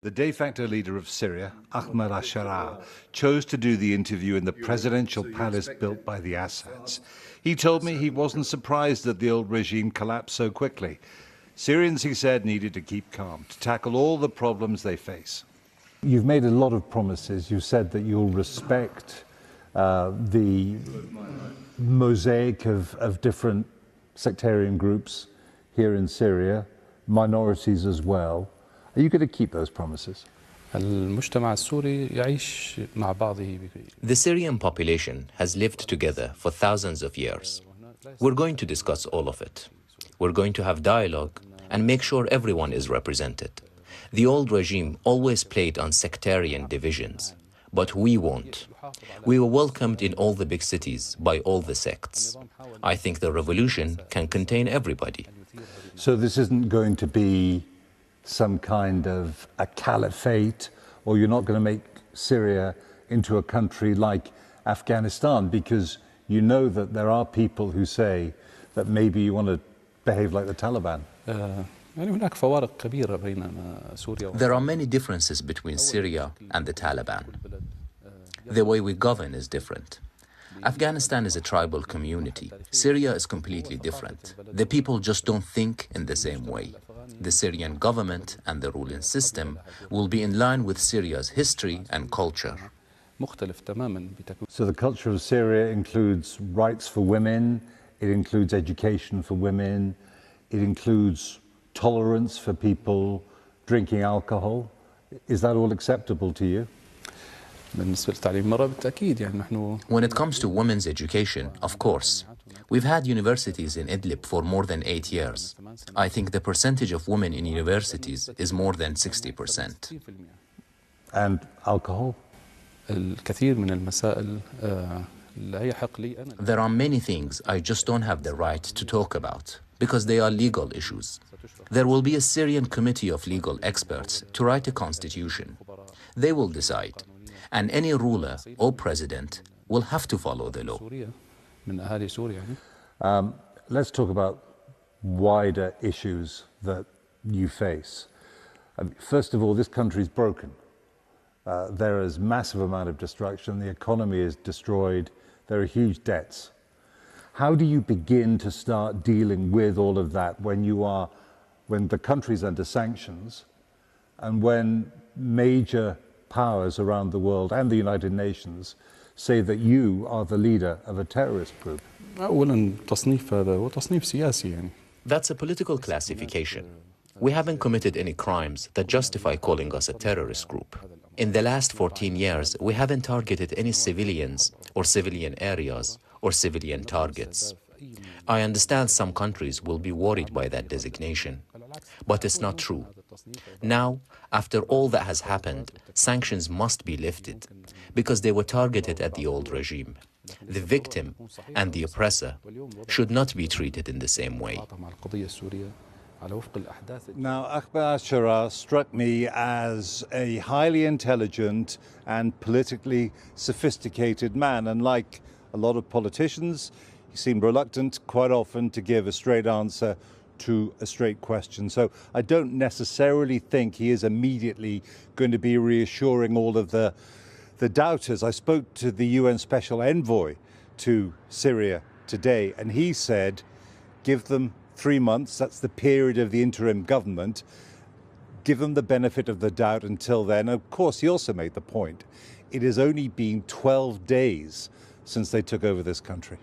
The de facto leader of Syria, Ahmed al-Sharaa, chose to do the interview in the presidential palace built by the Assads. He told me he wasn't surprised that the old regime collapsed so quickly. Syrians, he said, needed to keep calm, to tackle all the problems they face. You've made a lot of promises. You said that you'll respect the mosaic of different sectarian groups here in Syria, minorities as well. Are you going to keep those promises? The Syrian population has lived together for thousands of years. We're going to discuss all of it. We're going to have dialogue and make sure everyone is represented. The old regime always played on sectarian divisions, but we won't. We were welcomed in all the big cities by all the sects. I think the revolution can contain everybody. So this isn't going to be some kind of a caliphate, or you're not going to make Syria into a country like Afghanistan, because you know that there are people who say that maybe you want to behave like the Taliban. There are many differences between Syria and the Taliban. The way we govern is different. Afghanistan is a tribal community. Syria is completely different. The people just don't think in the same way. The Syrian government and the ruling system will be in line with Syria's history and culture. So the culture of Syria includes rights for women, it includes education for women, it includes tolerance for people drinking alcohol. Is that all acceptable to you? When it comes to women's education, of course. We've had universities in Idlib for more than 8 years. I think the percentage of women in universities is more than 60%. And alcohol? There are many things I just don't have the right to talk about, because they are legal issues. There will be a Syrian committee of legal experts to write a constitution. They will decide, and any ruler or president will have to follow the law. Let's talk about wider issues that you face. First of all, this country is broken. There is massive amount of destruction. The economy is destroyed. There are huge debts. How do you begin to start dealing with all of that when the country's under sanctions and when major powers around the world and the United Nations say that you are the leader of a terrorist group? That's a political classification. We haven't committed any crimes that justify calling us a terrorist group. In the last 14 years, we haven't targeted any civilians or civilian areas or civilian targets. I understand some countries will be worried by that designation, but it's not true. Now, after all that has happened, sanctions must be lifted because they were targeted at the old regime. The victim and the oppressor should not be treated in the same way. Now, Ahmed al-Sharaa struck me as a highly intelligent and politically sophisticated man, and like a lot of politicians, he seemed reluctant quite often to give a straight answer to a straight question. So I don't necessarily think he is immediately going to be reassuring all of the doubters. I spoke to the UN Special Envoy to Syria today, and he said, give them 3 months, that's the period of the interim government, give them the benefit of the doubt until then. Of course, he also made the point, it has only been 12 days since they took over this country.